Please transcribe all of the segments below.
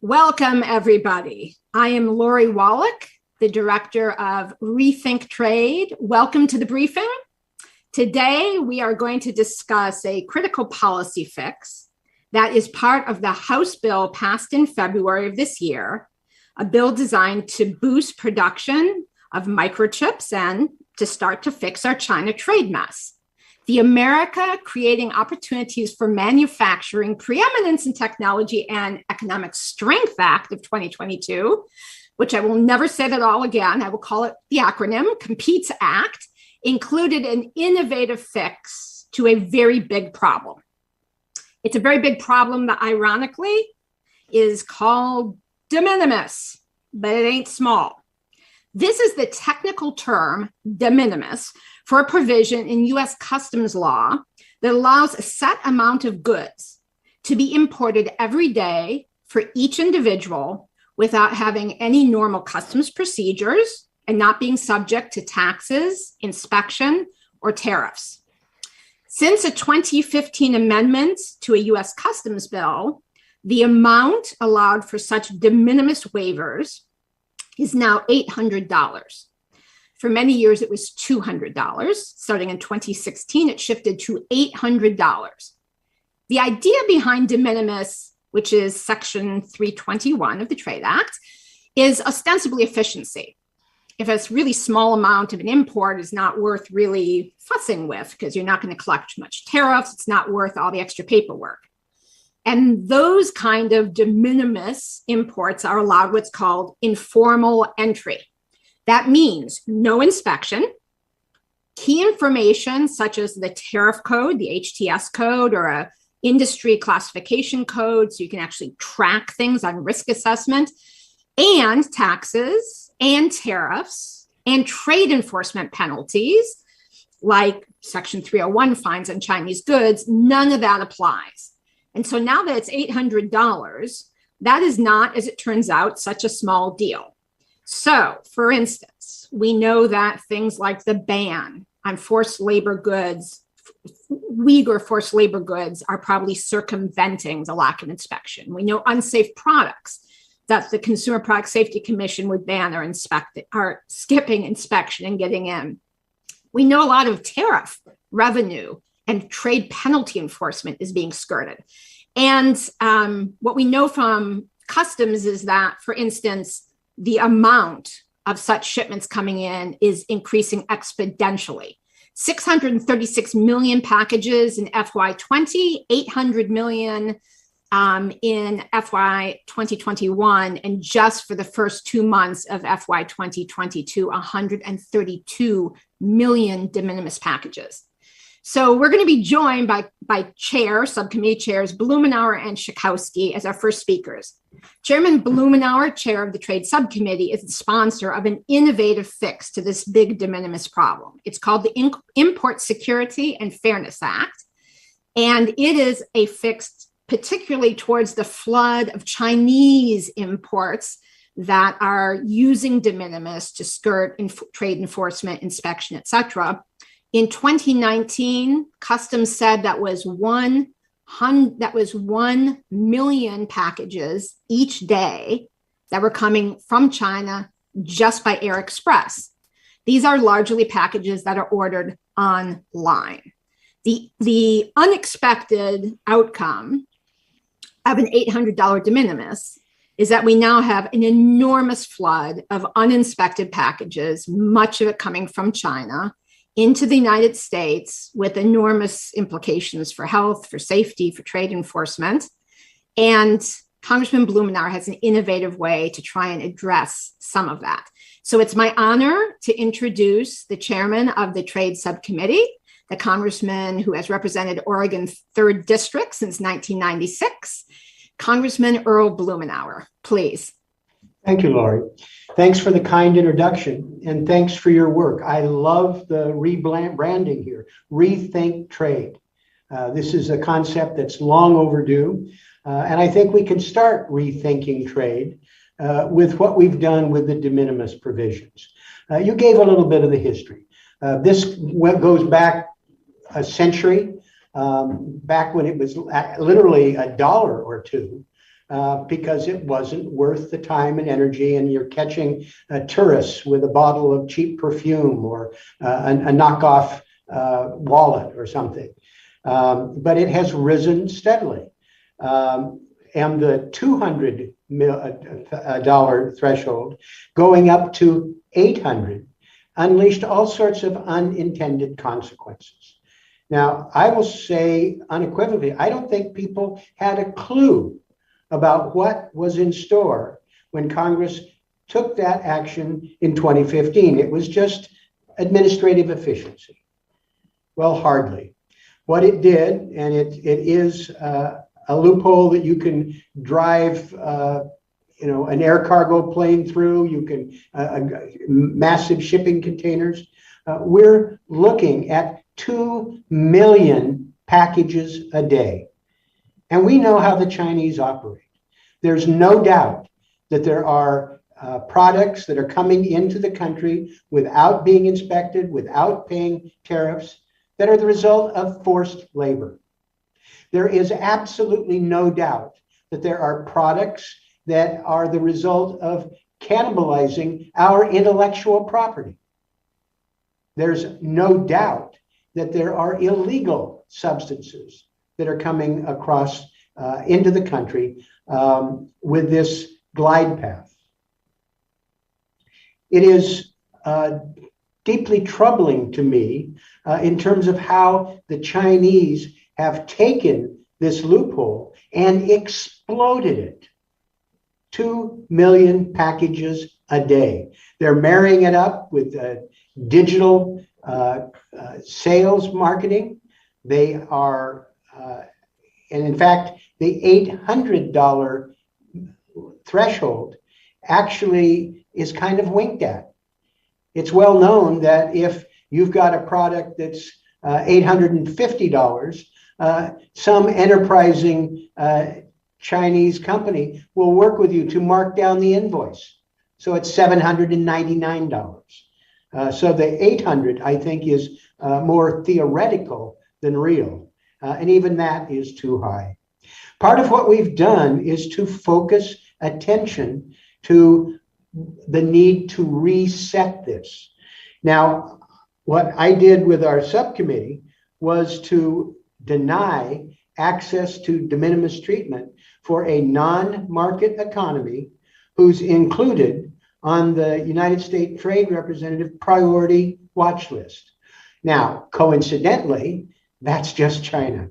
Welcome, everybody. I am Lori Wallach, the Director of Rethink Trade. Welcome to the briefing. Today, we are going to discuss a critical policy fix that is part of the House bill passed in February of this year, a bill designed to boost production of microchips and to start to fix our China trade mess. The America Creating Opportunities for Manufacturing, Preeminence in Technology and Economic Strength Act of 2022, which I will never say that all again, I will call it the acronym, COMPETES Act, included an innovative fix to a very big problem. It's a very big problem that ironically is called de minimis, but it ain't small. This is the technical term de minimis for a provision in US customs law that allows a set amount of goods to be imported every day for each individual without having any normal customs procedures and not being subject to taxes, inspection, or tariffs. Since a 2015 amendment to a US customs bill, the amount allowed for such de minimis waivers is now $800. For many years, it was $200. Starting in 2016, it shifted to $800. The idea behind de minimis, which is Section 321 of the Trade Act, is ostensibly efficiency. If a really small amount of an import is not worth really fussing with because you're not going to collect much tariffs, it's not worth all the extra paperwork. And those kind of de minimis imports are allowed what's called informal entry. That means no inspection, key information such as the tariff code, the HTS code, or a industry classification code, so you can actually track things on risk assessment, and taxes and tariffs and trade enforcement penalties like Section 301 fines on Chinese goods. None of that applies. And so now that it's $800, that is not, as it turns out, such a small deal. So, for instance, we know that things like the ban on forced labor goods, Uyghur forced labor goods, are probably circumventing the lack of inspection. We know unsafe products that the Consumer Product Safety Commission would ban are skipping inspection and getting in. We know a lot of tariff revenue and trade penalty enforcement is being skirted. And what we know from customs is that, for instance, the amount of such shipments coming in is increasing exponentially. 636 million packages in FY20, 800 million in FY 2021, and just for the first 2 months of FY 2022, 132 million de minimis packages. So we're going to be joined by subcommittee chairs Blumenauer and Schakowsky as our first speakers. Chairman Blumenauer, chair of the Trade Subcommittee, is the sponsor of an innovative fix to this big de minimis problem. It's called the Import Security and Fairness Act, and it is a fix particularly towards the flood of Chinese imports that are using de minimis to skirt trade enforcement, inspection, et cetera. In 2019, Customs said that was 1 million packages each day that were coming from China just by air express. These are largely packages that are ordered online. The unexpected outcome of an $800 de minimis is that we now have an enormous flood of uninspected packages, much of it coming from China, into the United States with enormous implications for health, for safety, for trade enforcement. And Congressman Blumenauer has an innovative way to try and address some of that. So it's my honor to introduce the chairman of the Trade Subcommittee, the congressman who has represented Oregon 3rd District since 1996, Congressman Earl Blumenauer. Please. Thank you, Lori. Thanks for the kind introduction, and thanks for your work. I love the rebranding here, Rethink Trade. This is a concept that's long overdue, and I think we can start rethinking trade with what we've done with the de minimis provisions. You gave a little bit of the history. This goes back a century, back when it was literally $1 or $2. because it wasn't worth the time and energy, and you're catching tourists with a bottle of cheap perfume or a knockoff wallet or something. But it has risen steadily. And the $200 threshold going up to $800 unleashed all sorts of unintended consequences. Now, I will say unequivocally, I don't think people had a clue about what was in store when Congress took that action in 2015. It was just administrative efficiency. Well, hardly. What it did, and it is a loophole that you can drive an air cargo plane through, you can massive shipping containers. We're looking at 2 million packages a day. And we know how the Chinese operate. There's no doubt that there are products that are coming into the country without being inspected, without paying tariffs, that are the result of forced labor. There is absolutely no doubt that there are products that are the result of cannibalizing our intellectual property. There's no doubt that there are illegal substances that are coming across into the country with this glide path. It is deeply troubling to me in terms of how the Chinese have taken this loophole and exploded it. 2 million packages a day. They're marrying it up with digital sales marketing. They are, and in fact, the $800 threshold actually is kind of winked at. It's well known that if you've got a product that's $850, some enterprising Chinese company will work with you to mark down the invoice. So it's $799. So the 800, I think, is more theoretical than real. And even that is too high. Part of what we've done is to focus attention to the need to reset this. Now, what I did with our subcommittee was to deny access to de minimis treatment for a non-market economy who's included on the United States Trade Representative priority watch list. Now, coincidentally, that's just China.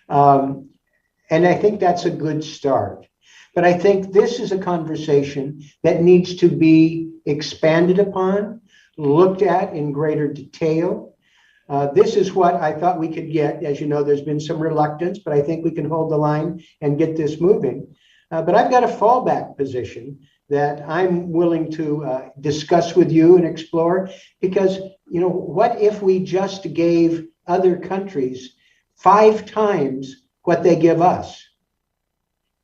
And I think that's a good start. But I think this is a conversation that needs to be expanded upon, looked at in greater detail. This is what I thought we could get. As you know, there's been some reluctance, but I think we can hold the line and get this moving. But I've got a fallback position that I'm willing to discuss with you and explore, because, what if we just gave other countries 5 times what they give us?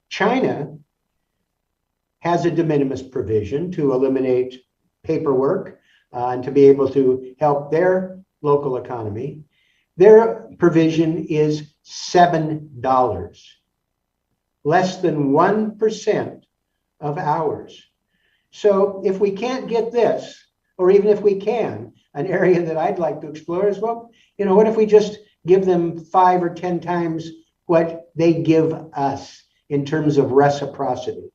China has a de minimis provision to eliminate paperwork and to be able to help their local economy. Their provision is $7, less than 1% of ours. So if we can't get this, or even if we can, an area that I'd like to explore is, well, what if we just give them 5 or 10 times what they give us in terms of reciprocity?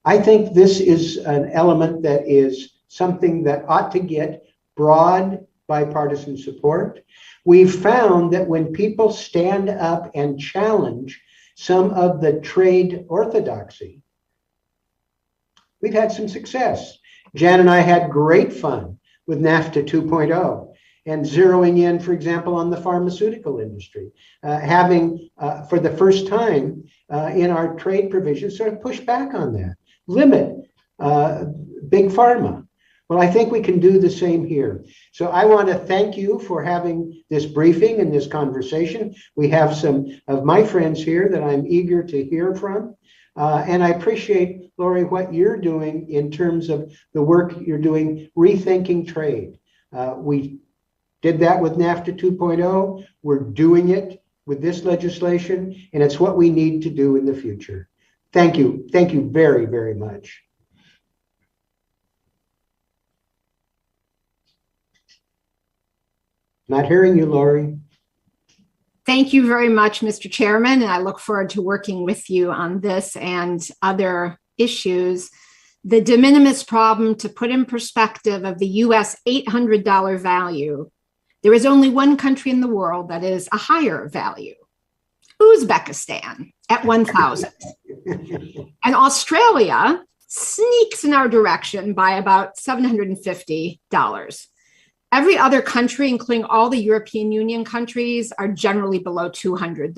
I think this is an element that is something that ought to get broad bipartisan support. We've found that when people stand up and challenge some of the trade orthodoxy, we've had some success. Jan and I had great fun with NAFTA 2.0 and zeroing in, for example, on the pharmaceutical industry, having for the first time in our trade provisions sort of push back on that, limit big pharma. Well, I think we can do the same here. So I want to thank you for having this briefing and this conversation. We have some of my friends here that I'm eager to hear from. And I appreciate, Lori, what you're doing in terms of the work you're doing, rethinking trade. We did that with NAFTA 2.0. We're doing it with this legislation, and it's what we need to do in the future. Thank you. Thank you very, very much. Not hearing you, Lori. Thank you very much, Mr. Chairman, and I look forward to working with you on this and other issues. The de minimis problem, to put in perspective of the US $800 value, there is only one country in the world that is a higher value, Uzbekistan at 1,000. And Australia sneaks in our direction by about $750. Every other country, including all the European Union countries, are generally below $200.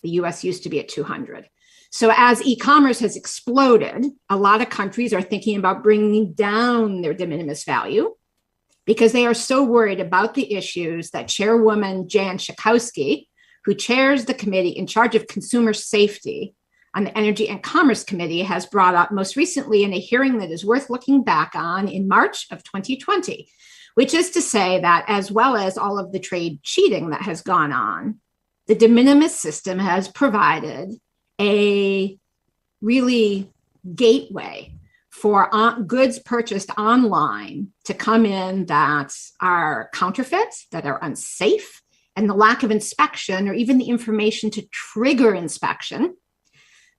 The US used to be at 200. So as e-commerce has exploded, a lot of countries are thinking about bringing down their de minimis value because they are so worried about the issues that Chairwoman Jan Schakowsky, who chairs the committee in charge of consumer safety on the Energy and Commerce Committee, has brought up most recently in a hearing that is worth looking back on in March of 2020, which is to say that as well as all of the trade cheating that has gone on, the de minimis system has provided a really gateway for goods purchased online to come in that are counterfeit, that are unsafe, and the lack of inspection or even the information to trigger inspection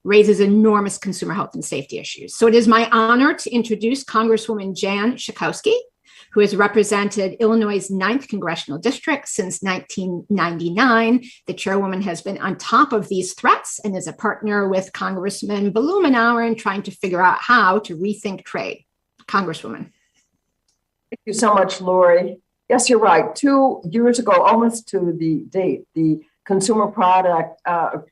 raises enormous consumer health and safety issues. So it is my honor to introduce Congresswoman Jan Schakowsky, who has represented Illinois' 9th Congressional District since 1999. The chairwoman has been on top of these threats and is a partner with Congressman Blumenauer in trying to figure out how to rethink trade. Congresswoman. Thank you so much, Lori. Yes, you're right. 2 years ago, almost to the date, the Consumer Product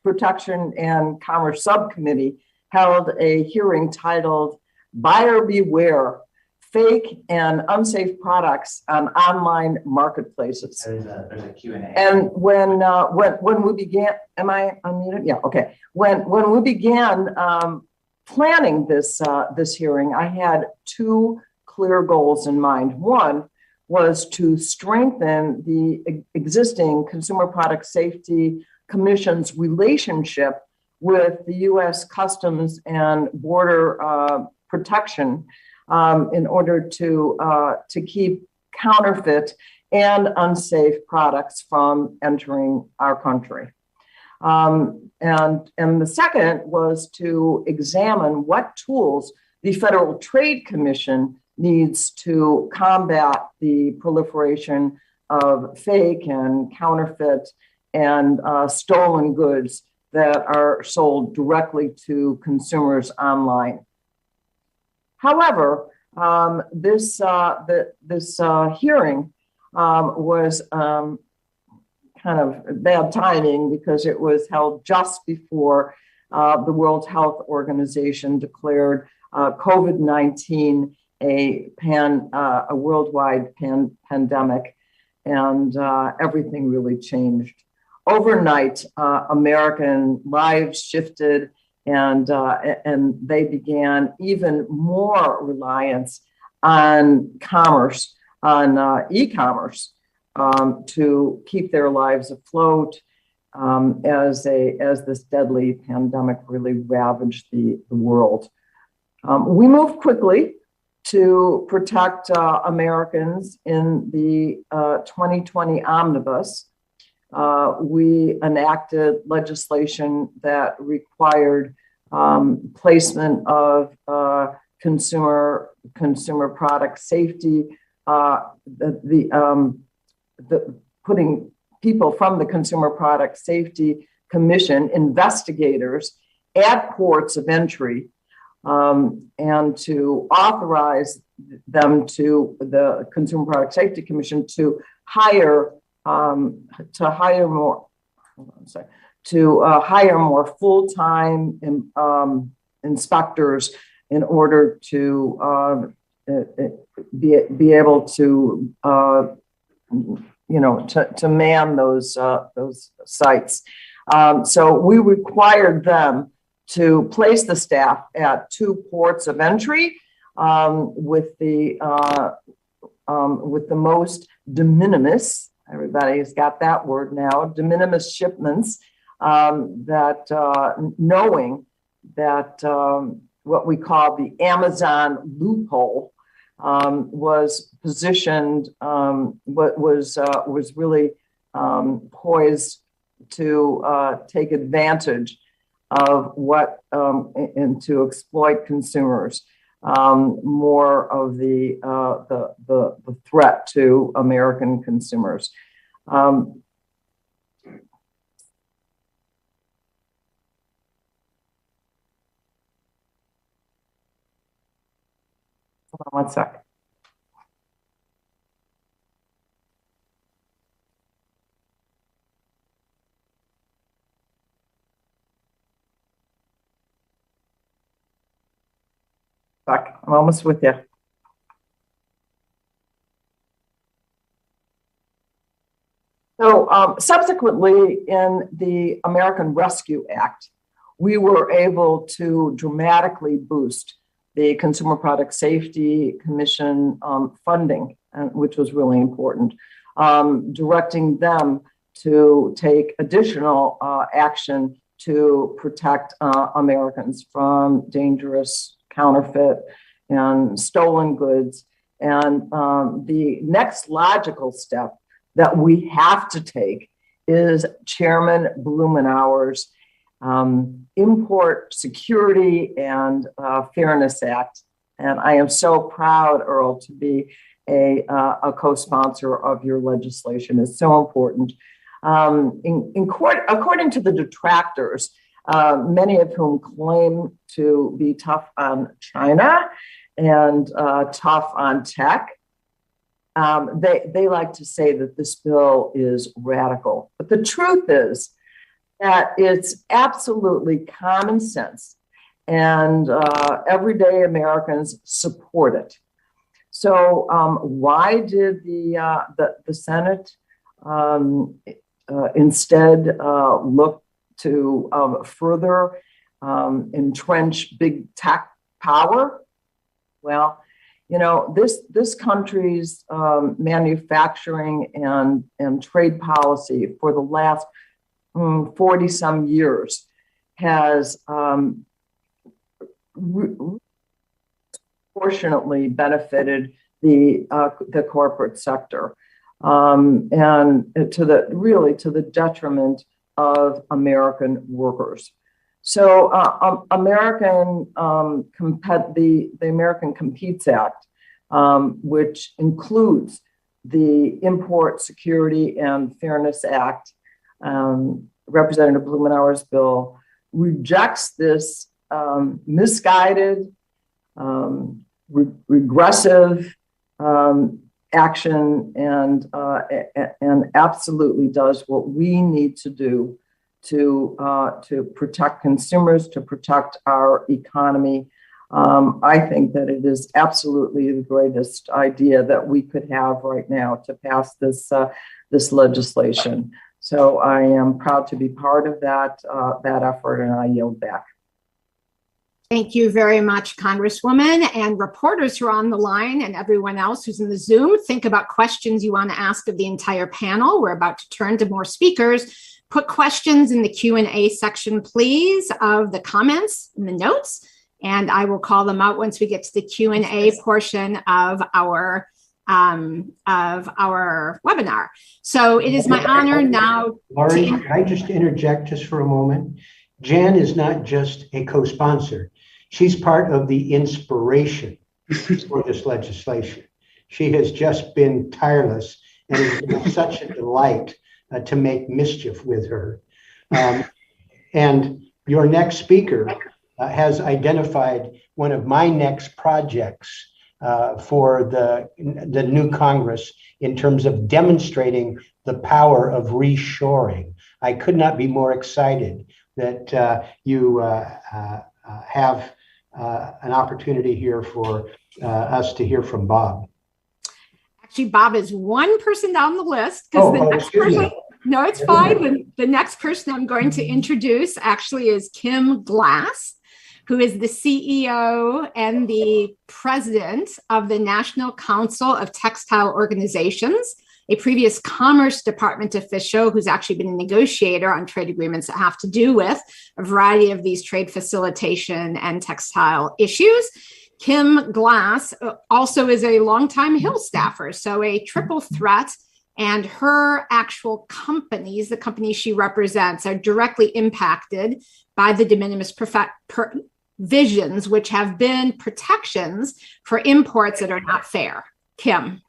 Protection and Commerce Subcommittee held a hearing titled Buyer Beware, Fake and Unsafe Products on Online Marketplaces. There's a Q&A. And when we began, am I unmuted? Yeah, okay. When we began planning this hearing, I had 2 clear goals in mind. One was to strengthen the existing Consumer Product Safety Commission's relationship with the U.S. Customs and Border Protection in order to keep counterfeit and unsafe products from entering our country. And the second was to examine what tools the Federal Trade Commission needs to combat the proliferation of fake and counterfeit and stolen goods that are sold directly to consumers online. However, this hearing was kind of bad timing because it was held just before the World Health Organization declared COVID-19 a worldwide pandemic, and everything really changed. Overnight, American lives shifted, and they began even more reliance on commerce, on e-commerce, to keep their lives afloat as this deadly pandemic really ravaged the world. We moved quickly to protect Americans in the 2020 omnibus. We enacted legislation that required placement of consumer product safety, putting people from the Consumer Product Safety Commission, investigators, at ports of entry, and to authorize them to the Consumer Product Safety Commission to hire more full-time inspectors in order to be able to to man those sites. So we required them to place the staff at 2 ports of entry with the most de minimis. Everybody's got that word now. De minimis shipments, knowing what we call the Amazon loophole was positioned, was really poised to take advantage of and to exploit consumers. More of the threat to American consumers. Hold on one sec. I'm almost with you. So subsequently, in the American Rescue Act, we were able to dramatically boost the Consumer Product Safety Commission funding, which was really important, directing them to take additional action to protect Americans from dangerous counterfeit and stolen goods. And the next logical step that we have to take is Chairman Blumenauer's Import Security and Fairness Act. And I am so proud, Earl, to be a co-sponsor of your legislation. It's so important. According to the detractors, many of whom claim to be tough on China and tough on tech, they like to say that this bill is radical. But the truth is that it's absolutely common sense, and everyday Americans support it. So why did the Senate instead look to further entrench big tech power? Well, you know, this country's manufacturing and trade policy for the last 40 some years has proportionately benefited the corporate sector, and to the detriment of American workers. So the American Competes Act, which includes the Import Security and Fairness Act, Representative Blumenauer's bill, rejects this misguided, regressive action, and absolutely does what we need to do to protect consumers, to protect our economy. I think that it is absolutely the greatest idea that we could have right now to pass this legislation. So I am proud to be part of that effort, and I yield back. Thank you very much, Congresswoman, and reporters who are on the line and everyone else who's in the Zoom. Think about questions you want to ask of the entire panel. We're about to turn to more speakers. Put questions in the Q&A section, please, of the comments and the notes, and I will call them out once we get to the Q&A portion of our webinar. So it is my honor now. Laurie, can I just interject just for a moment? Jan is not just a co-sponsor. She's part of the inspiration for this legislation. She has just been tireless, and it's been such a delight to make mischief with her. And your next speaker has identified one of my next projects for the new Congress in terms of demonstrating the power of reshoring. I could not be more excited that you have an opportunity here for us to hear from Bob. Actually, Bob is one person down the list because the next person. No, it's fine. The next person I'm going to introduce actually is Kim Glass, who is the CEO and the president of the National Council of Textile Organizations, a previous Commerce Department official who's actually been a negotiator on trade agreements that have to do with a variety of these trade facilitation and textile issues. Kim Glass also is a longtime Hill staffer, so a triple threat. And her actual companies, the companies she represents, are directly impacted by the de minimis provisions, which have been protections for imports that are not fair. Kim.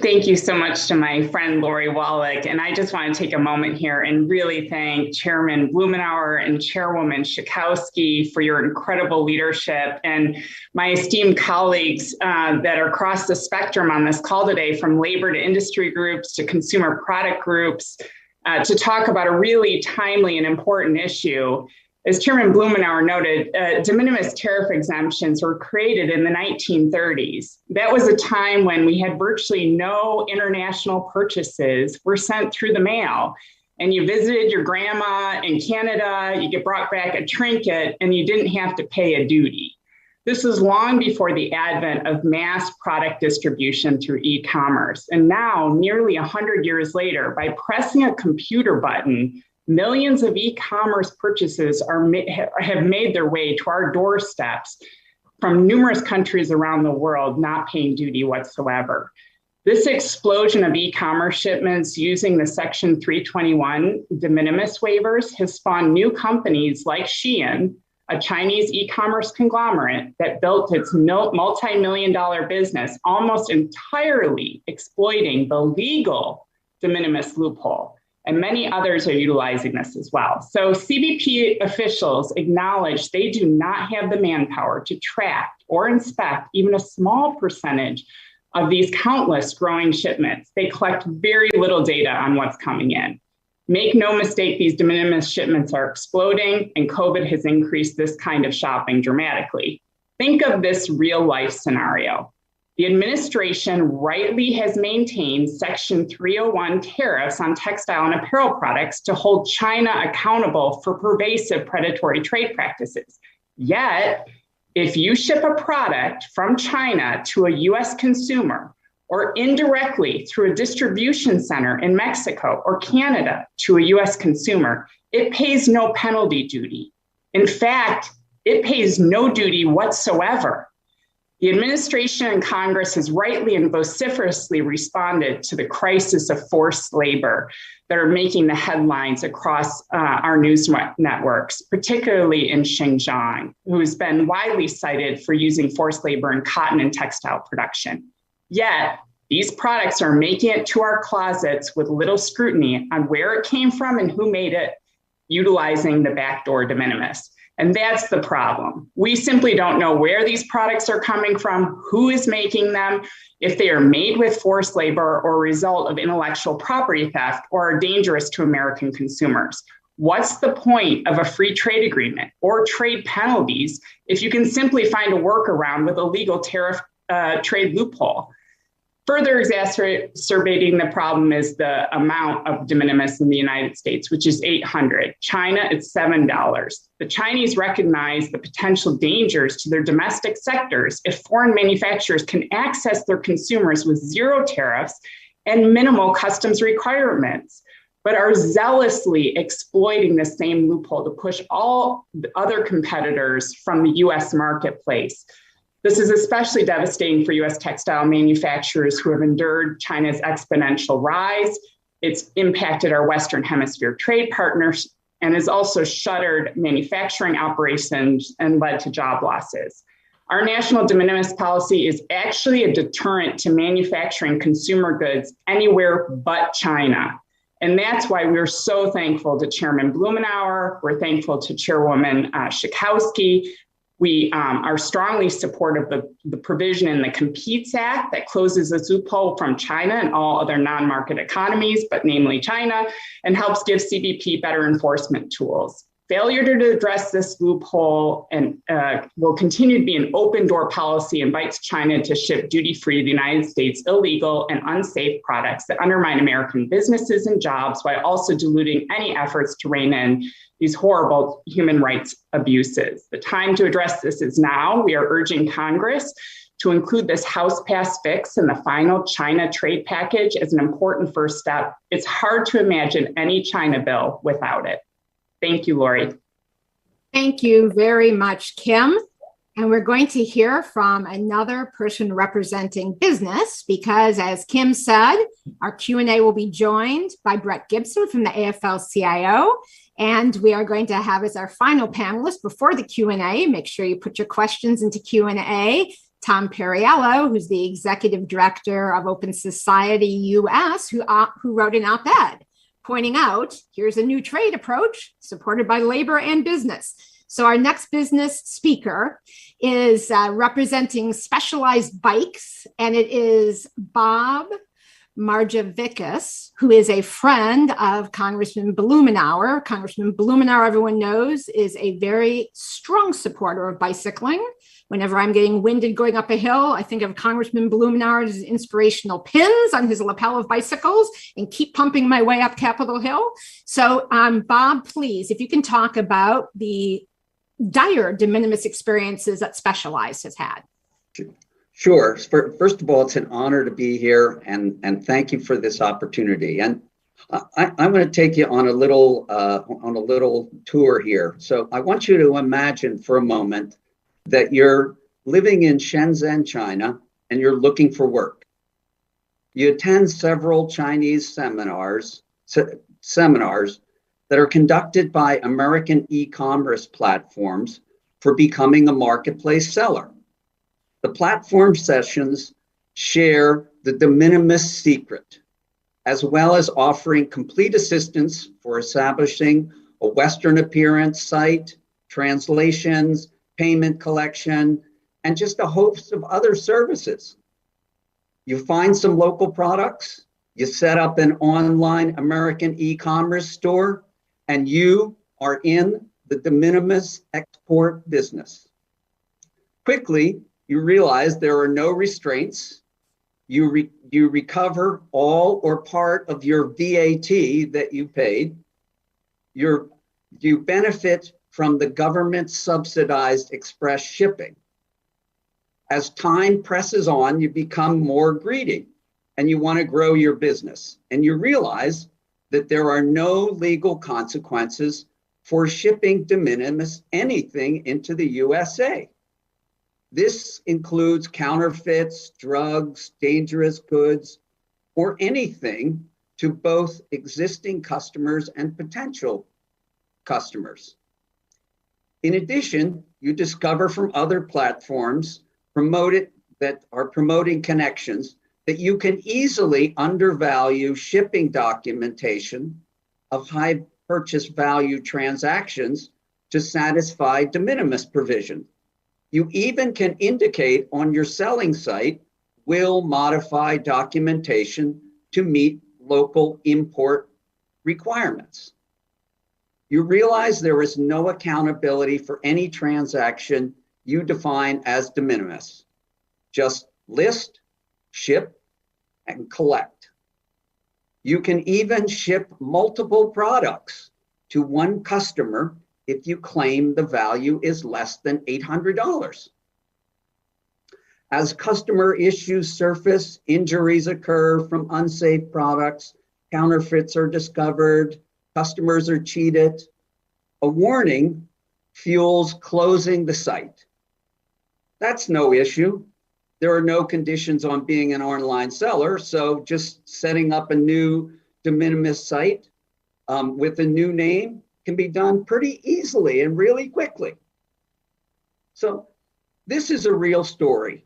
Thank you so much to my friend Lori Wallach. And I just want to take a moment here and really thank Chairman Blumenauer and Chairwoman Schakowsky for your incredible leadership, and my esteemed colleagues that are across the spectrum on this call today, from labor to industry groups to consumer product groups, to talk about a really timely and important issue. As Chairman Blumenauer noted, de minimis tariff exemptions were created in the 1930s. That was a time when we had virtually no international purchases were sent through the mail. And you visited your grandma in Canada, you get brought back a trinket, and you didn't have to pay a duty. This was long before the advent of mass product distribution through e-commerce. And now, nearly 100 years later, by pressing a computer button, millions of e-commerce purchases have made their way to our doorsteps from numerous countries around the world, not paying duty whatsoever. This explosion of e-commerce shipments using the Section 321 de minimis waivers has spawned new companies like Shein, a Chinese e-commerce conglomerate that built its multi-million-dollar business almost entirely exploiting the legal de minimis loophole. And many others are utilizing this as well. So CBP officials acknowledge they do not have the manpower to track or inspect even a small percentage of these countless growing shipments. They collect very little data on what's coming in. Make no mistake, these de minimis shipments are exploding, and COVID has increased this kind of shopping dramatically. Think of this real life scenario. The administration rightly has maintained Section 301 tariffs on textile and apparel products to hold China accountable for pervasive predatory trade practices. Yet, if you ship a product from China to a US consumer, or indirectly through a distribution center in Mexico or Canada to a US consumer, it pays no penalty duty. In fact, it pays no duty whatsoever. The administration and Congress has rightly and vociferously responded to the crisis of forced labor that are making the headlines across our news networks, particularly in Xinjiang, who has been widely cited for using forced labor in cotton and textile production. Yet, these products are making it to our closets with little scrutiny on where it came from and who made it, utilizing the backdoor de minimis. And that's the problem. We simply don't know where these products are coming from, who is making them, if they are made with forced labor or a result of intellectual property theft or are dangerous to American consumers. What's the point of a free trade agreement or trade penalties if you can simply find a workaround with a legal tariff trade loophole? Further exacerbating the problem is the amount of de minimis in the United States, which is $800. China, it's $7. The Chinese recognize the potential dangers to their domestic sectors if foreign manufacturers can access their consumers with zero tariffs and minimal customs requirements, but are zealously exploiting the same loophole to push all the other competitors from the US marketplace. This is especially devastating for US textile manufacturers who have endured China's exponential rise. It's impacted our Western Hemisphere trade partners and has also shuttered manufacturing operations and led to job losses. Our national de minimis policy is actually a deterrent to manufacturing consumer goods anywhere but China. And that's why we're so thankful to Chairman Blumenauer. We're thankful to Chairwoman Schakowsky. We are strongly supportive of the provision in the Competes Act that closes the loophole from China and all other non-market economies, but namely China, and helps give CBP better enforcement tools. Failure to address this loophole and will continue to be an open door policy, invites China to ship duty-free to the United States illegal and unsafe products that undermine American businesses and jobs while also diluting any efforts to rein in these horrible human rights abuses. The time to address this is now. We are urging Congress To include this House pass fix in the final China trade package is an important first step. It's hard to imagine any China bill without it. Thank you, Lori. Thank you very much, Kim. And we're going to hear from another person representing business because, as Kim said, our Q&A will be joined by Brett Gibson from the AFL-CIO. And we are going to have as our final panelist before the Q&A, make sure you put your questions into Q&A, Tom Perriello, who's the Executive Director of Open Society US, who wrote an op-ed pointing out, here's a new trade approach supported by labor and business. So our next business speaker is representing Specialized Bikes, and it is Bob Marjavikas, who is a friend of Congressman Blumenauer. Congressman Blumenauer, everyone knows, is a very strong supporter of bicycling. Whenever I'm getting winded going up a hill, I think of Congressman Blumenauer's inspirational pins on his lapel of bicycles and keep pumping my way up Capitol Hill. So Bob, please, if you can talk about the dire de minimis experiences that Specialized has had. Sure. First of all, it's an honor to be here, and thank you for this opportunity. And I'm going to take you on a little tour here. So I want you to imagine for a moment that you're living in Shenzhen, China, and you're looking for work. You attend several Chinese seminars that are conducted by American e-commerce platforms for becoming a marketplace seller. The platform sessions share the de minimis secret, as well as offering complete assistance for establishing a Western appearance site, translations, payment collection, and just a host of other services. You find some local products, you set up an online American e-commerce store, and you are in the de minimis export business. Quickly, you realize there are no restraints. You recover all or part of your VAT that you paid. You benefit from the government subsidized express shipping. As time presses on, you become more greedy and you want to grow your business. And you realize that there are no legal consequences for shipping de minimis anything into the USA. This includes counterfeits, drugs, dangerous goods, or anything to both existing customers and potential customers. In addition, you discover from other platforms that are promoting connections that you can easily undervalue shipping documentation of high purchase value transactions to satisfy de minimis provision. You even can indicate on your selling site, will modify documentation to meet local import requirements. You realize there is no accountability for any transaction you define as de minimis. Just list, ship, and collect. You can even ship multiple products to one customer if you claim the value is less than $800. As customer issues surface, injuries occur from unsafe products, counterfeits are discovered, customers are cheated. A warning fuels closing the site. That's no issue. There are no conditions on being an online seller, so just setting up a new de minimis site with a new name can be done pretty easily and really quickly. So this is a real story,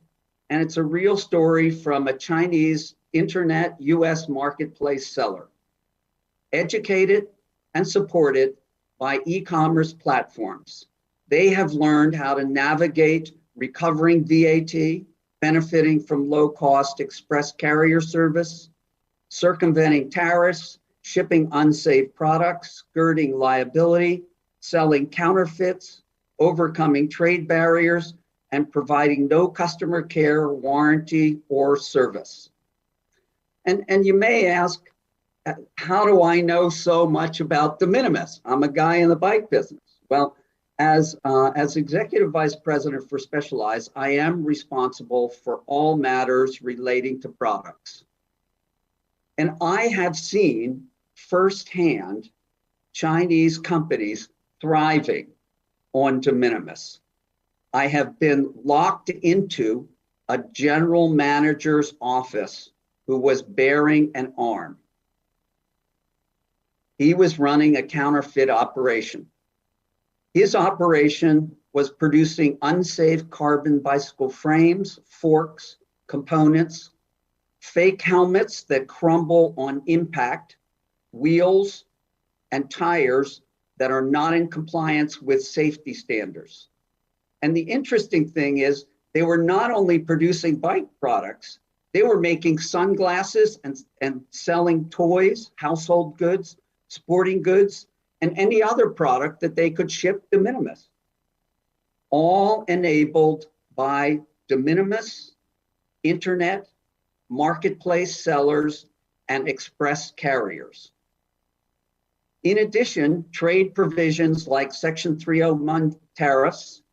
and it's a real story from a Chinese internet US marketplace seller, educated and supported by e-commerce platforms. They have learned how to navigate recovering VAT, benefiting from low-cost express carrier service, circumventing tariffs, shipping unsafe products, skirting liability, selling counterfeits, overcoming trade barriers, and providing no customer care, warranty, or service. And you may ask, how do I know so much about de minimis? I'm a guy in the bike business. Well, As Executive Vice President for Specialized, I am responsible for all matters relating to products. And I have seen firsthand Chinese companies thriving on de minimis. I have been locked into a general manager's office who was bearing an arm. He was running a counterfeit operation. His operation was producing unsafe carbon bicycle frames, forks, components, fake helmets that crumble on impact, wheels, and tires that are not in compliance with safety standards. And the interesting thing is, they were not only producing bike products, they were making sunglasses and selling toys, household goods, sporting goods, and any other product that they could ship de minimis, all enabled by de minimis, internet, marketplace sellers, and express carriers. In addition, trade provisions like Section 301 tariffs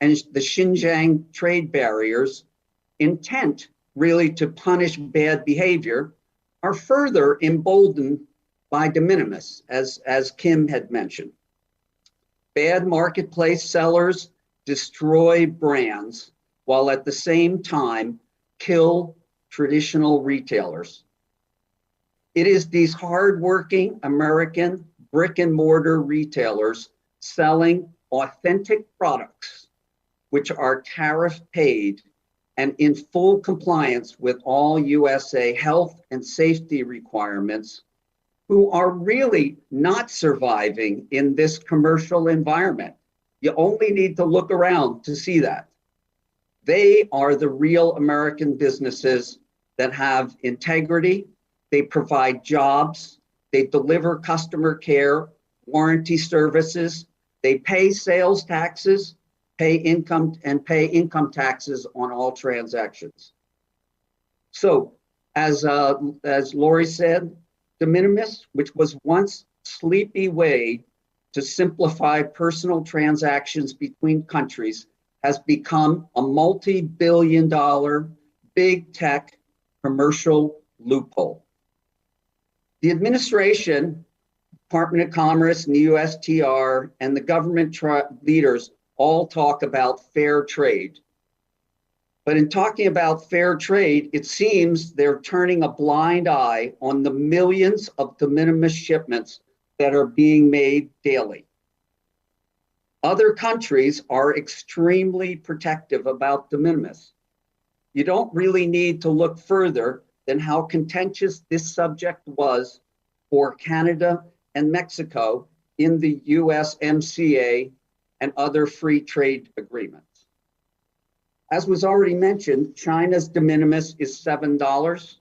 and the Xinjiang trade barriers, intent really to punish bad behavior, are further emboldened by de minimis, as Kim had mentioned. Bad marketplace sellers destroy brands while at the same time kill traditional retailers. It is these hardworking American brick and mortar retailers selling authentic products, which are tariff paid and in full compliance with all USA health and safety requirements, who are really not surviving in this commercial environment. You only need to look around to see that. They are the real American businesses that have integrity, they provide jobs, they deliver customer care, warranty services, they pay sales taxes, pay income taxes on all transactions. So, as Lori said, de minimis, which was once a sleepy way to simplify personal transactions between countries, has become a multi-billion-dollar big tech commercial loophole. The administration, Department of Commerce and the USTR, and the government leaders all talk about fair trade. But in talking about fair trade, it seems they're turning a blind eye on the millions of de minimis shipments that are being made daily. Other countries are extremely protective about de minimis. You don't really need to look further than how contentious this subject was for Canada and Mexico in the USMCA and other free trade agreements. As was already mentioned, China's de minimis is $7.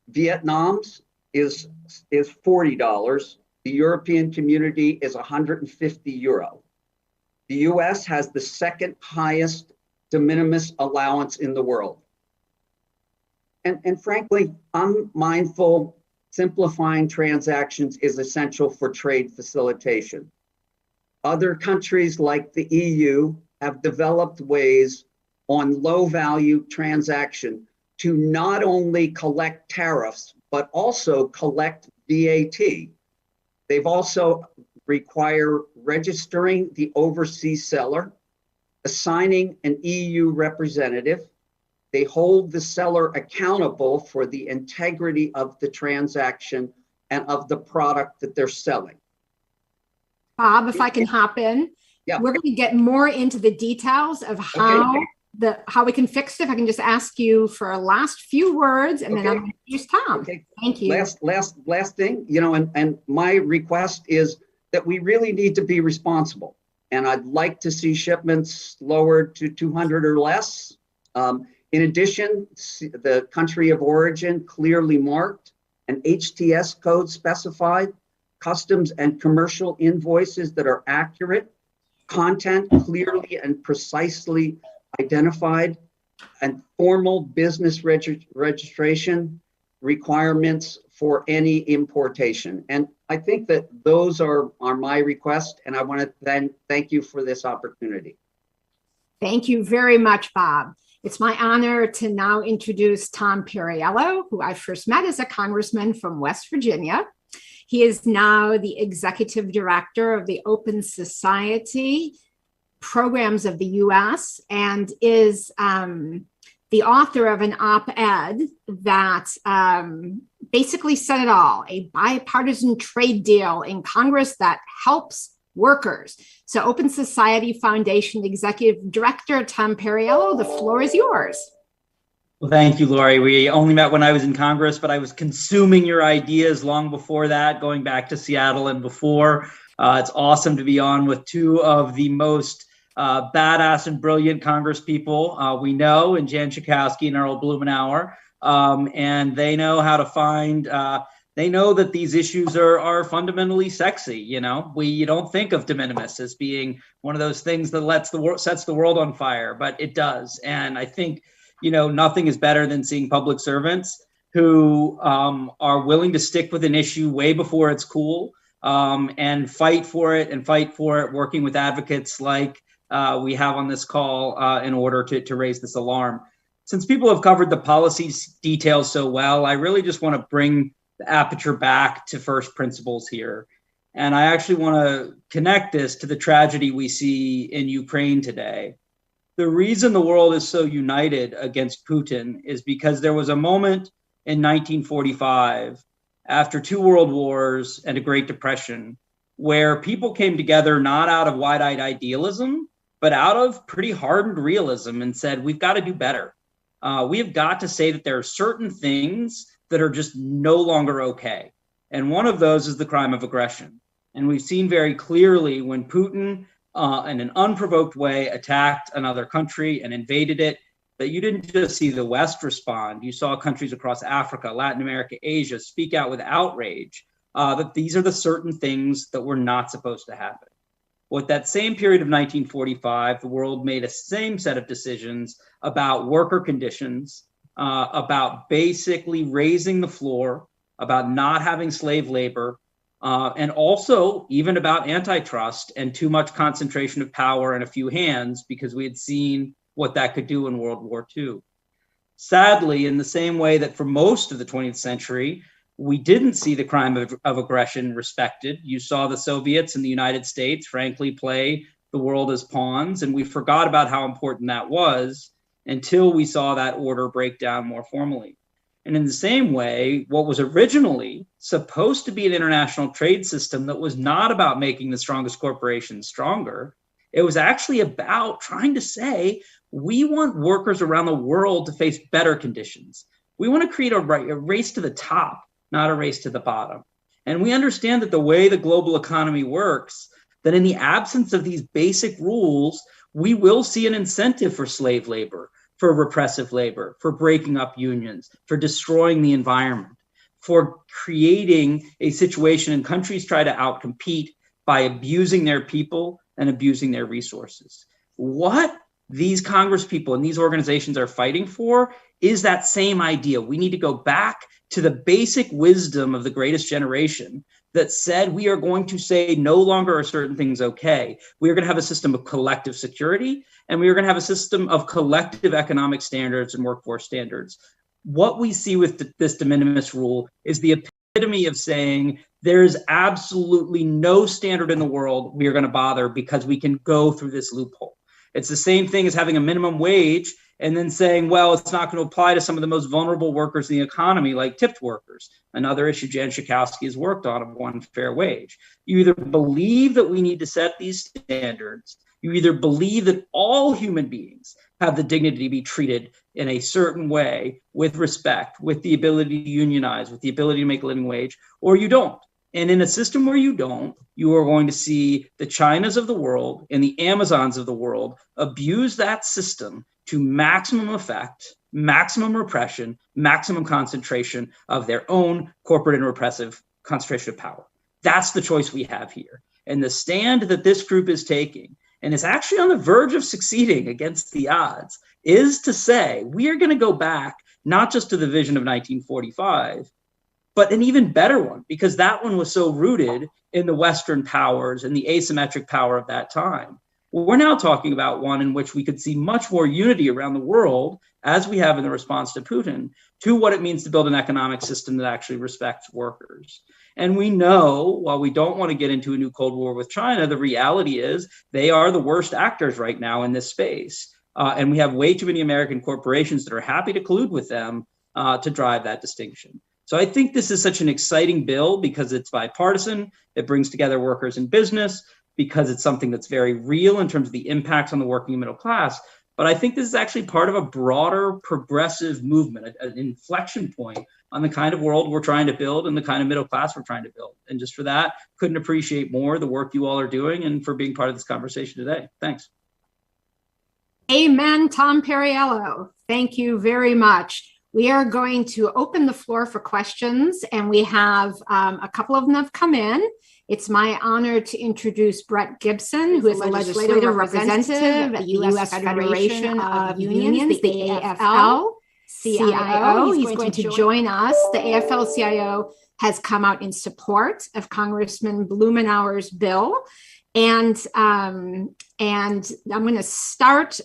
Vietnam's is $40. The European community is 150 euro. The US has the second highest de minimis allowance in the world. And frankly, I'm mindful simplifying transactions is essential for trade facilitation. Other countries like the EU have developed ways on low value transaction to not only collect tariffs, but also collect VAT. They've also require registering the overseas seller, assigning an EU representative. They hold the seller accountable for the integrity of the transaction and of the product that they're selling. Bob, if I can hop in, yeah. We're going to get more into the details of how how we can fix it. If I can just ask you for a last few words, and then I'm going to use Tom. Okay. Thank you. Last thing, and my request is that we really need to be responsible. And I'd like to see shipments lowered to 200 or less. In addition, the country of origin clearly marked, an HTS code specified, customs and commercial invoices that are accurate, content clearly and precisely identified, and formal business registration, requirements for any importation. And I think that those are my request, and I want to then thank you for this opportunity. Thank you very much, Bob. It's my honor to now introduce Tom Perriello, who I first met as a congressman from West Virginia. He is now the executive director of the Open Society Programs of the U.S. and is the author of an op-ed that basically said it all, a bipartisan trade deal in Congress that helps workers. So Open Society Foundation Executive Director Tom Perriello, the floor is yours. Well, thank you, Lori. We only met when I was in Congress, but I was consuming your ideas long before that, going back to Seattle and before. It's awesome to be on with two of the most badass and brilliant Congress people we know, in Jan Schakowsky and Earl Blumenauer. And they know how to find, they know that these issues are fundamentally sexy. You don't think of de minimis as being one of those things that sets the world on fire, but it does. And I think, nothing is better than seeing public servants who are willing to stick with an issue way before it's cool, and fight for it, working with advocates like we have on this call in order to raise this alarm. Since people have covered the policy details so well, I really just want to bring the aperture back to first principles here. And I actually want to connect this to the tragedy we see in Ukraine today. The reason the world is so united against Putin is because there was a moment in 1945, after 2 world wars and a Great Depression, where people came together not out of wide-eyed idealism, but out of pretty hardened realism and said, we've got to do better. We have got to say that there are certain things that are just no longer okay. And one of those is the crime of aggression. And we've seen very clearly when Putin, in an unprovoked way, attacked another country and invaded it, that you didn't just see the West respond. You saw countries across Africa, Latin America, Asia speak out with outrage that these are the certain things that were not supposed to happen. With that same period of 1945, the world made a same set of decisions about worker conditions, about basically raising the floor, about not having slave labor, and also even about antitrust and too much concentration of power in a few hands, because we had seen what that could do in World War II. Sadly, in the same way that for most of the 20th century, we didn't see the crime of aggression respected. You saw the Soviets and the United States, frankly, play the world as pawns, and we forgot about how important that was until we saw that order break down more formally. And in the same way, what was originally supposed to be an international trade system that was not about making the strongest corporations stronger, it was actually about trying to say, we want workers around the world to face better conditions. We want to create a race to the top, not a race to the bottom. And we understand that the way the global economy works, that in the absence of these basic rules, we will see an incentive for slave labor, for repressive labor, for breaking up unions, for destroying the environment, for creating a situation and countries try to outcompete by abusing their people and abusing their resources. What these Congress people and these organizations are fighting for is that same idea. We need to go back to the basic wisdom of the greatest generation that said we are going to say no longer are certain things okay. We are going to have a system of collective security, and we are going to have a system of collective economic standards and workforce standards. What we see with this de minimis rule is the epitome of saying there is absolutely no standard in the world we are going to bother because we can go through this loophole. It's the same thing as having a minimum wage and then saying, well, it's not going to apply to some of the most vulnerable workers in the economy, like tipped workers, another issue Jan Schakowsky has worked on of one fair wage. You either believe that we need to set these standards, you either believe that all human beings have the dignity to be treated in a certain way with respect, with the ability to unionize, with the ability to make a living wage, or you don't. And in a system where you don't, you are going to see the Chinas of the world and the Amazons of the world abuse that system to maximum effect, maximum repression, maximum concentration of their own corporate and repressive concentration of power. That's the choice we have here. And the stand that this group is taking, and is actually on the verge of succeeding against the odds, is to say we are going to go back not just to the vision of 1945, but an even better one, because that one was so rooted in the Western powers and the asymmetric power of that time. We're now talking about one in which we could see much more unity around the world, as we have in the response to Putin, to what it means to build an economic system that actually respects workers. And we know, while we don't want to get into a new Cold War with China, the reality is they are the worst actors right now in this space. And we have way too many American corporations that are happy to collude with them to drive that distinction. So I think this is such an exciting bill because it's bipartisan. It brings together workers and business, because it's something that's very real in terms of the impacts on the working middle class. But I think this is actually part of a broader progressive movement, an inflection point on the kind of world we're trying to build and the kind of middle class we're trying to build. And just for that, couldn't appreciate more the work you all are doing and for being part of this conversation today. Thanks. Amen, Tom Perriello. Thank you very much. We are going to open the floor for questions, and we have a couple of them have come in. It's my honor to introduce Brett Gibson, who is the legislative representative at the U.S. Federation of Unions, the AFL-CIO. He's going to join us. The AFL-CIO has come out in support of Congressman Blumenauer's bill. And I'm going to start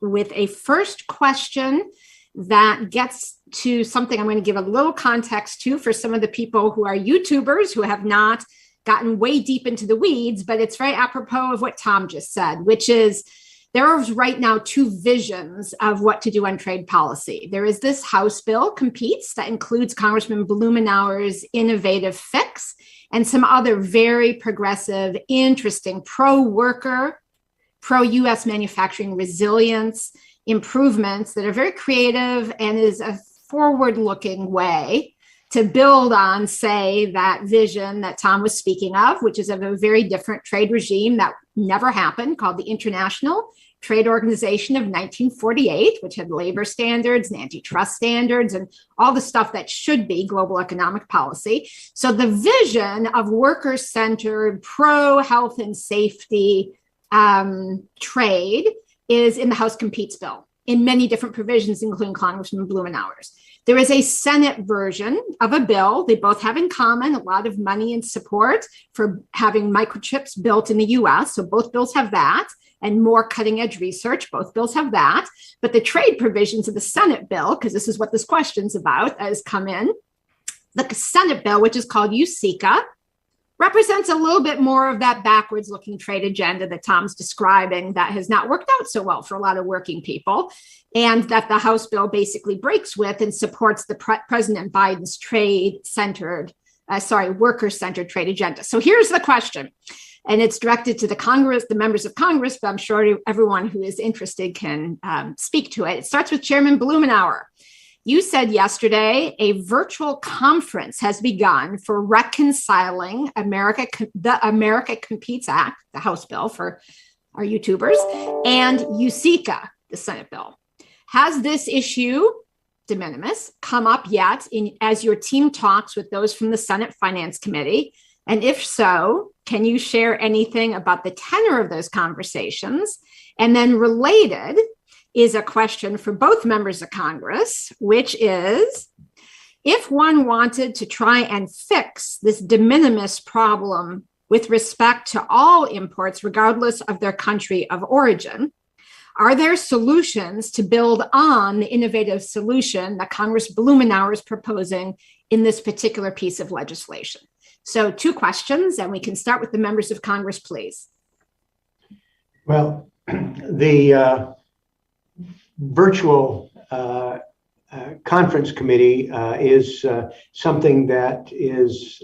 with a first question that gets to something I'm going to give a little context to for some of the people who are YouTubers who have not gotten way deep into the weeds, but it's very apropos of what Tom just said, which is there are right now two visions of what to do on trade policy. There is this House bill, Competes, that includes Congressman Blumenauer's innovative fix and some other very progressive, interesting, pro-worker, pro-U.S. manufacturing resilience improvements that are very creative and is a forward-looking way to build on, say, that vision that Tom was speaking of, which is of a very different trade regime that never happened, called the International Trade Organization of 1948, which had labor standards and antitrust standards and all the stuff that should be global economic policy. So the vision of worker-centered, pro-health and safety trade is in the House Competes bill in many different provisions, including Congressman Blumenauer's. There is a Senate version of a bill. They both have in common a lot of money and support for having microchips built in the US. So both bills have that, and more cutting edge research. Both bills have that. But the trade provisions of the Senate bill, because this is what this question's about, has come in. The Senate bill, which is called USICA, represents a little bit more of that backwards looking trade agenda that Tom's describing that has not worked out so well for a lot of working people, and that the House bill basically breaks with and supports the President Biden's worker-centered trade agenda. So here's the question, and it's directed to the members of Congress, but I'm sure everyone who is interested can speak to it. It starts with Chairman Blumenauer. You said yesterday a virtual conference has begun for reconciling the America Competes Act, the House bill for our YouTubers, and USICA, the Senate bill. Has this issue, de minimis, come up yet as your team talks with those from the Senate Finance Committee? And if so, can you share anything about the tenor of those conversations? And then related is a question for both members of Congress, which is, if one wanted to try and fix this de minimis problem with respect to all imports, regardless of their country of origin, are there solutions to build on the innovative solution that Congress Blumenauer is proposing in this particular piece of legislation? So 2 questions, and we can start with the members of Congress, please. Well, the virtual conference committee is something that is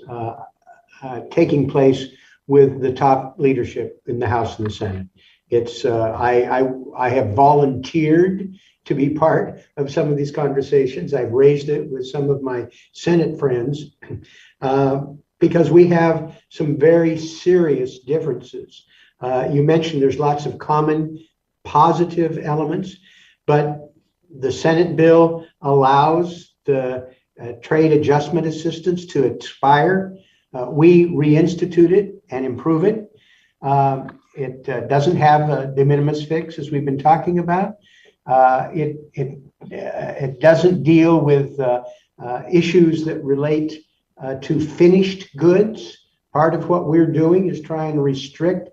taking place with the top leadership in the House and the Senate. It's I have volunteered to be part of some of these conversations. I've raised it with some of my Senate friends because we have some very serious differences. You mentioned there's lots of common positive elements, but the Senate bill allows the trade adjustment assistance to expire. We reinstitute it and improve it. It doesn't have a de minimis fix, as we've been talking about. It doesn't deal with issues that relate to finished goods. Part of what we're doing is trying to restrict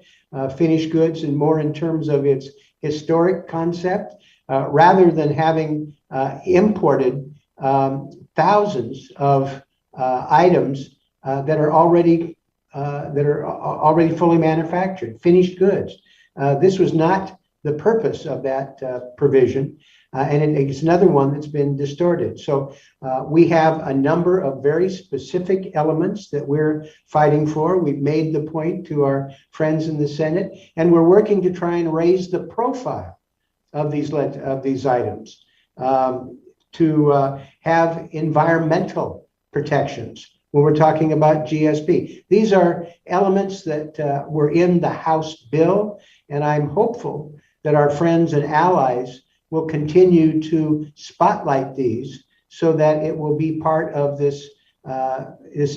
finished goods and more in terms of its historic concept, rather than having imported thousands of items that are already fully manufactured, finished goods. This was not the purpose of that provision, and it's another one that's been distorted. So we have a number of very specific elements that we're fighting for. We've made the point to our friends in the Senate, and we're working to try and raise the profile of these items, to have environmental protections when we're talking about GSP. These are elements that were in the House bill, and I'm hopeful that our friends and allies will continue to spotlight these so that it will be part of this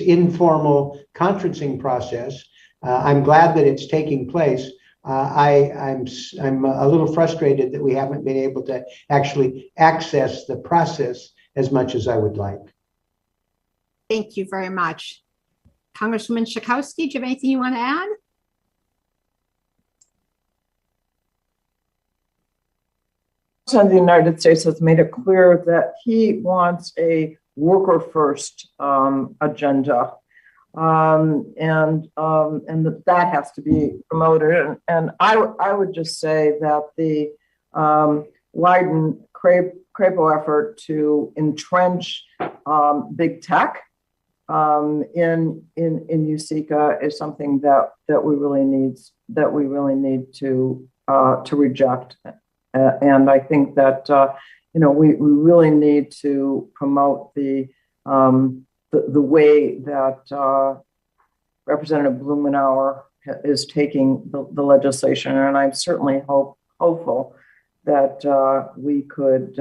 informal conferencing process. I'm glad that it's taking place. I'm a little frustrated that we haven't been able to actually access the process as much as I would like. Thank you very much. Congresswoman Schakowsky, do you have anything you want to add? The United States has made it clear that he wants a worker-first agenda, and that has to be promoted. And I would just say that the Wyden-Crapo effort to entrench big tech in USICA is something that we really need to reject. And I think that we really need to promote the way that Representative Blumenauer is taking the legislation, and I'm certainly hopeful that we could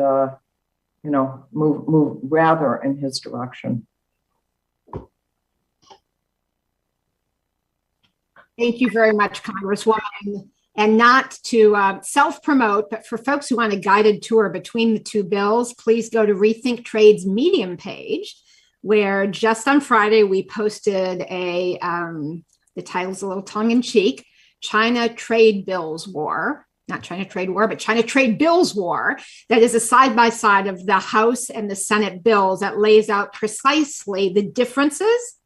move rather in his direction. Thank you very much, Congresswoman. And not to self-promote, but for folks who want a guided tour between the two bills, please go to Rethink Trade's Medium page, where just on Friday we posted the title's a little tongue-in-cheek, China Trade Bills War, not China Trade War, but China Trade Bills War, that is a side-by-side of the House and the Senate bills that lays out precisely the differences.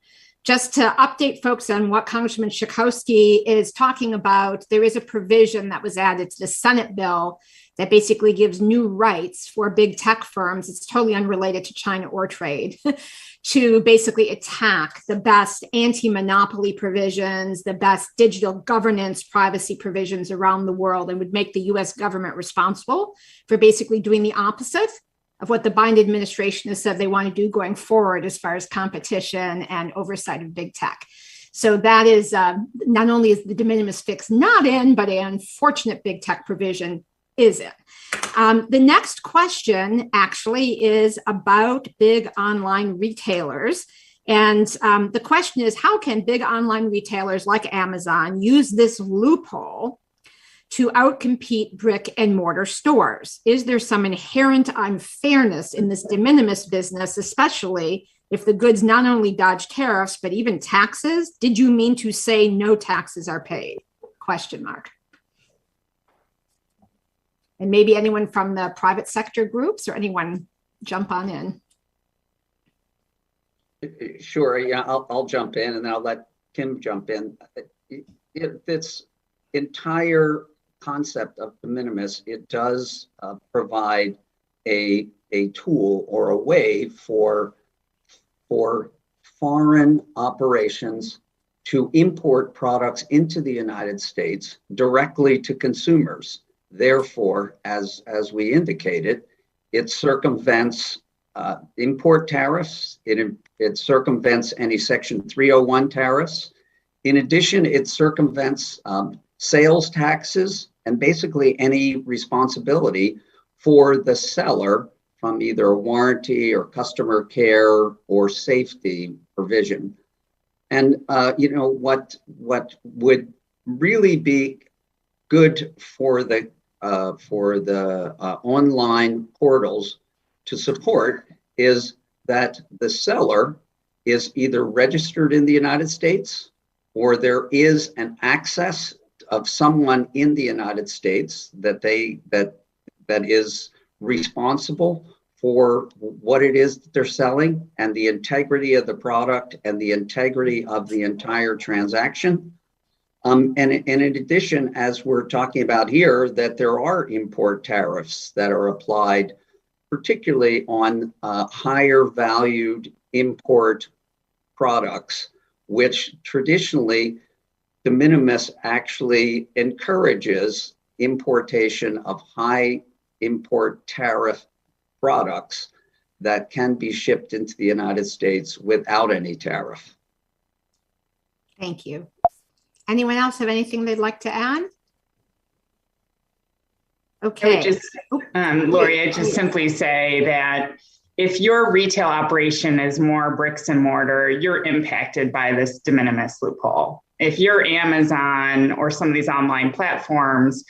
Just to update folks on what Congressman Schakowsky is talking about, there is a provision that was added to the Senate bill that basically gives new rights for big tech firms. It's totally unrelated to China or trade to basically attack the best anti-monopoly provisions, the best digital governance privacy provisions around the world, and would make the US government responsible for basically doing the opposite of what the Biden administration has said they want to do going forward as far as competition and oversight of big tech. So that is not only is the de minimis fix not in, but an unfortunate big tech provision is in. The next question actually is about big online retailers. And the question is, how can big online retailers like Amazon use this loophole to outcompete brick and mortar stores? Is there some inherent unfairness in this de minimis business, especially if the goods not only dodge tariffs, but even taxes? Did you mean to say no taxes are paid? Question mark. And maybe anyone from the private sector groups or anyone jump on in. Sure, yeah, I'll jump in and then I'll let Kim jump in. This entire concept of de minimis, it does provide a tool or a way for foreign operations to import products into the United States directly to consumers. Therefore, as we indicated, it circumvents import tariffs, it circumvents any Section 301 tariffs. In addition, it circumvents sales taxes and basically any responsibility for the seller from either a warranty or customer care or safety provision. And what would really be good for the online portals to support is that the seller is either registered in the United States or there is an access of someone in the United States that is responsible for what it is that they're selling and the integrity of the product and the integrity of the entire transaction. And in addition, as we're talking about here, that there are import tariffs that are applied, particularly on higher valued import products, which traditionally de minimis actually encourages importation of high import tariff products that can be shipped into the United States without any tariff. Thank you. Anyone else have anything they'd like to add? Okay. Lori, I just simply say that if your retail operation is more bricks and mortar, you're impacted by this de minimis loophole. If you're Amazon or some of these online platforms,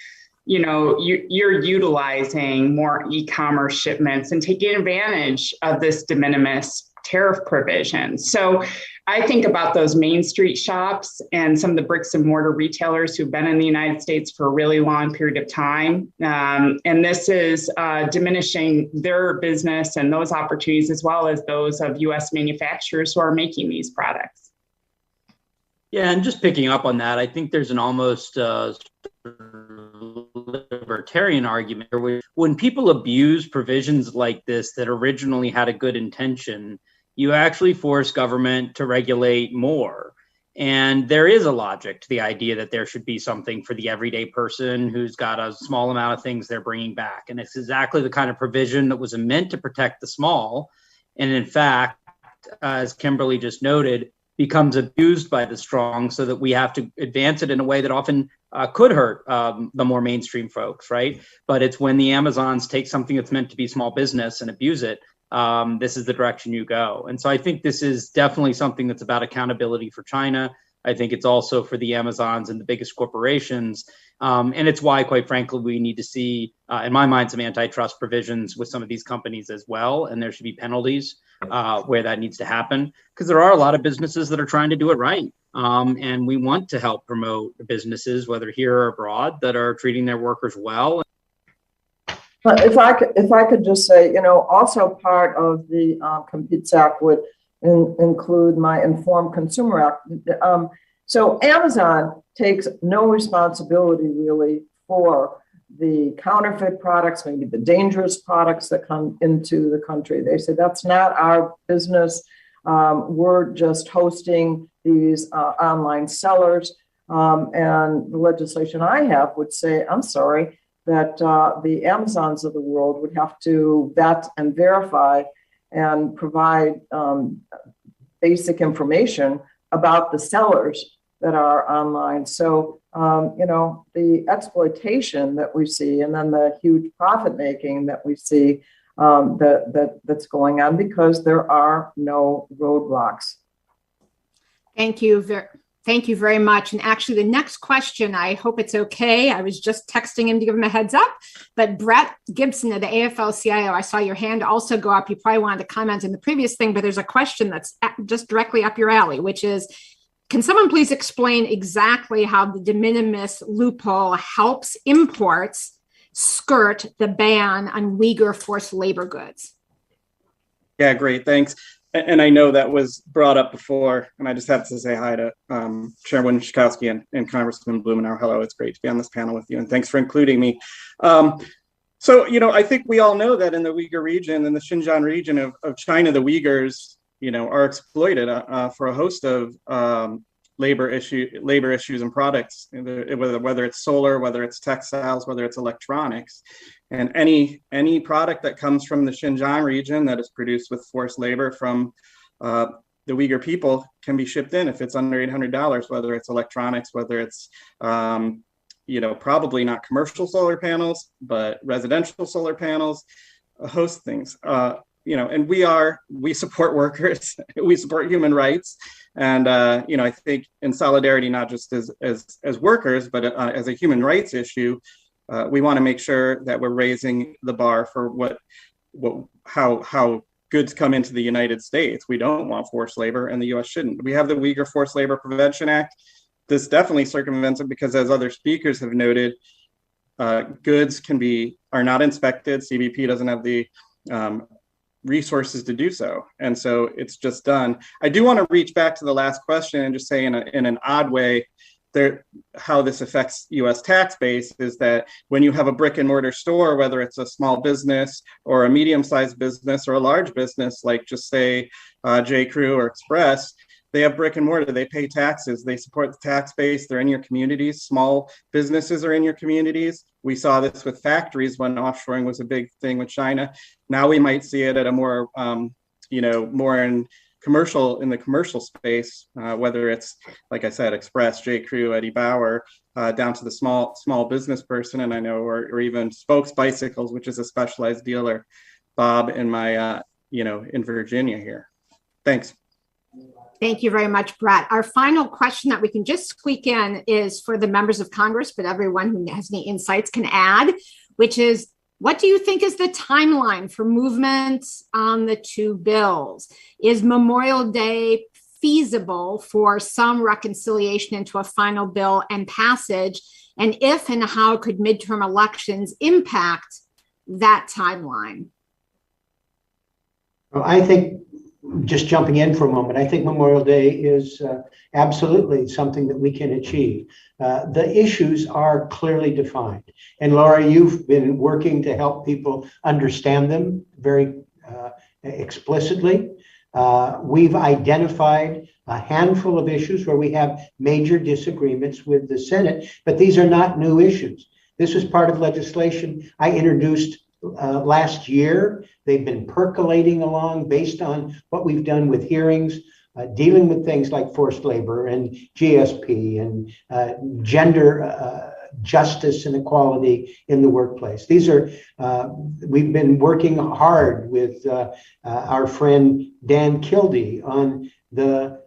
you're utilizing more e-commerce shipments and taking advantage of this de minimis tariff provision. So I think about those Main Street shops and some of the bricks and mortar retailers who've been in the United States for a really long period of time. And this is diminishing their business and those opportunities, as well as those of U.S. manufacturers who are making these products. Yeah, and just picking up on that, I think there's an almost libertarian argument where when people abuse provisions like this that originally had a good intention, you actually force government to regulate more. And there is a logic to the idea that there should be something for the everyday person who's got a small amount of things they're bringing back. And it's exactly the kind of provision that was meant to protect the small. And in fact, as Kimberly just noted, becomes abused by the strong so that we have to advance it in a way that often could hurt the more mainstream folks, right? But it's when the Amazons take something that's meant to be small business and abuse it, this is the direction you go. And so I think this is definitely something that's about accountability for China. I think it's also for the Amazons and the biggest corporations. And it's why, quite frankly, we need to see, in my mind, some antitrust provisions with some of these companies as well. And there should be penalties where that needs to happen, because there are a lot of businesses that are trying to do it right. And we want to help promote businesses, whether here or abroad, that are treating their workers well. But if I could just say, also part of the Competes Act would include my Informed Consumer Act. So Amazon takes no responsibility really for the counterfeit products, maybe the dangerous products that come into the country. They say that's not our business. We're just hosting these online sellers. And the legislation I have would say, I'm sorry, that the Amazons of the world would have to vet and verify and provide basic information about the sellers that are online. So, the exploitation that we see, and then the huge profit making that we see that's going on because there are no roadblocks. Thank you very much. And actually, the next question, I hope it's okay. I was just texting him to give him a heads up. But Brett Gibson of the AFL-CIO, I saw your hand also go up. You probably wanted to comment on the previous thing, but there's a question that's just directly up your alley, which is, can someone please explain exactly how the de minimis loophole helps imports skirt the ban on Uyghur forced labor goods? Yeah, great. Thanks. And I know that was brought up before, and I just have to say hi to Chairwoman Schakowsky and Congressman Blumenauer. Hello, it's great to be on this panel with you, and thanks for including me. So, I think we all know that in the Uyghur region, in the Xinjiang region of China, the Uyghurs, are exploited for a host of labor issues and products, whether it's solar, whether it's textiles, whether it's electronics. And any product that comes from the Xinjiang region that is produced with forced labor from the Uyghur people can be shipped in if it's under $800, whether it's electronics, whether it's, probably not commercial solar panels, but residential solar panels, a host of things. And we support workers, we support human rights. And, I think in solidarity, not just as workers, but as a human rights issue, we want to make sure that we're raising the bar for how goods come into the United States. We don't want forced labor, and the U.S. shouldn't. We have the Uyghur Forced Labor Prevention Act. This definitely circumvents it because, as other speakers have noted, goods are not inspected. CBP doesn't have the resources to do so, and so it's just done. I do want to reach back to the last question and just say, in an odd way, how this affects U.S. tax base is that when you have a brick and mortar store, whether it's a small business or a medium-sized business or a large business, like just say J. Crew or Express, they have brick and mortar, they pay taxes, they support the tax base, they're in your communities. Small businesses are in your communities. We saw this with factories when offshoring was a big thing with China. Now we might see it at a more, more in the commercial space, whether it's, like I said, Express, J. Crew, Eddie Bauer, down to the small business person, and I know, or even Spokes Bicycles, which is a specialized dealer, Bob and my, in Virginia here. Thanks. Thank you very much, Brett. Our final question that we can just squeak in is for the members of Congress, but everyone who has any insights can add, which is, what do you think is the timeline for movement on the two bills? Is Memorial Day feasible for some reconciliation into a final bill and passage? And if and how could midterm elections impact that timeline? Well, I think, just jumping in for a moment, I think Memorial Day is absolutely something that we can achieve. The issues are clearly defined. And Laura, you've been working to help people understand them very explicitly. We've identified a handful of issues where we have major disagreements with the Senate, but these are not new issues. This was part of legislation I introduced last year. They've been percolating along based on what we've done with hearings, dealing with things like forced labor and GSP and gender justice and equality in the workplace. These are, we've been working hard with our friend Dan Kildee on the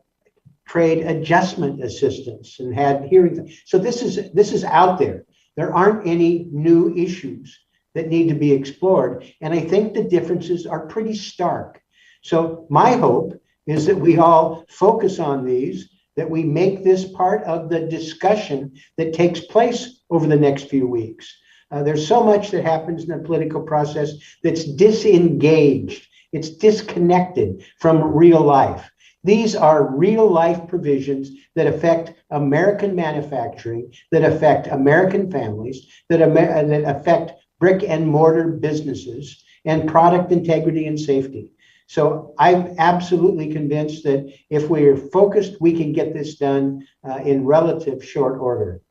trade adjustment assistance and had hearings. So this is out there. There aren't any new issues that need to be explored. And I think the differences are pretty stark. So my hope is that we all focus on these, that we make this part of the discussion that takes place over the next few weeks. There's so much that happens in the political process that's disengaged. It's disconnected from real life. These are real life provisions that affect American manufacturing, that affect American families, that affect brick and mortar businesses and product integrity and safety. So I'm absolutely convinced that if we're focused, we can get this done in relative short order.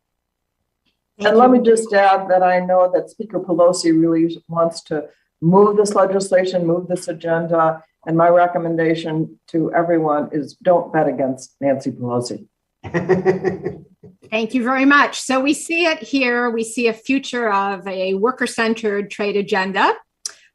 And let me just add that I know that Speaker Pelosi really wants to move this legislation, move this agenda. And my recommendation to everyone is don't bet against Nancy Pelosi. Thank you very much. So we see it here. We see a future of a worker-centered trade agenda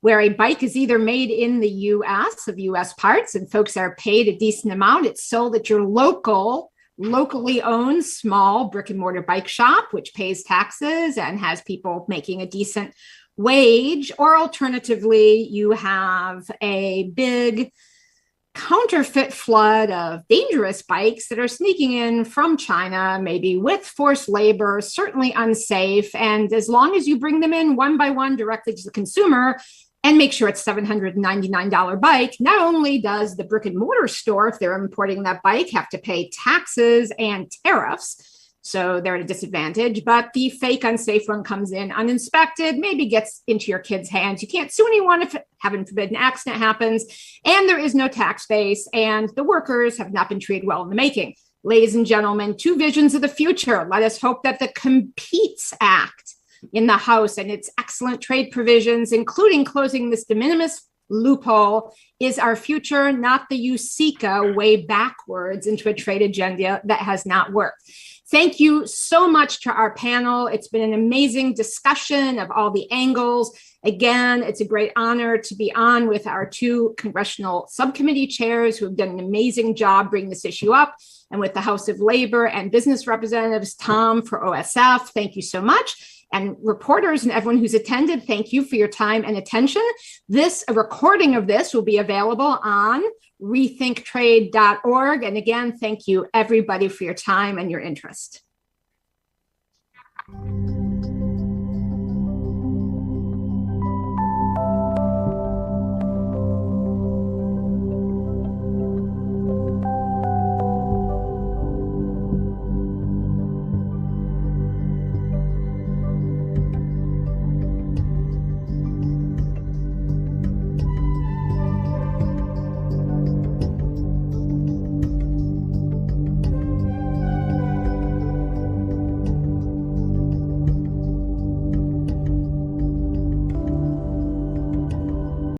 where a bike is either made in the U.S. of U.S. parts and folks are paid a decent amount. It's sold at your locally owned small brick and mortar bike shop, which pays taxes and has people making a decent wage. Or alternatively, you have a big counterfeit flood of dangerous bikes that are sneaking in from China, maybe with forced labor, certainly unsafe. And as long as you bring them in one by one directly to the consumer and make sure it's $799 bike, not only does the brick and mortar store, if they're importing that bike, have to pay taxes and tariffs, so they're at a disadvantage, but the fake unsafe one comes in uninspected, maybe gets into your kid's hands. You can't sue anyone if, heaven forbid, an accident happens, and there is no tax base, and the workers have not been treated well in the making. Ladies and gentlemen, two visions of the future. Let us hope that the Competes Act in the House and its excellent trade provisions, including closing this de minimis loophole, is our future, not the USICA way backwards into a trade agenda that has not worked. Thank you so much to our panel. It's been an amazing discussion of all the angles. Again, it's a great honor to be on with our two congressional subcommittee chairs who have done an amazing job bringing this issue up, and with the House of Labor and Business Representatives, Tom for OSF. Thank you so much. And reporters and everyone who's attended, thank you for your time and attention. A recording of this will be available on rethinktrade.org. And again, thank you everybody for your time and your interest.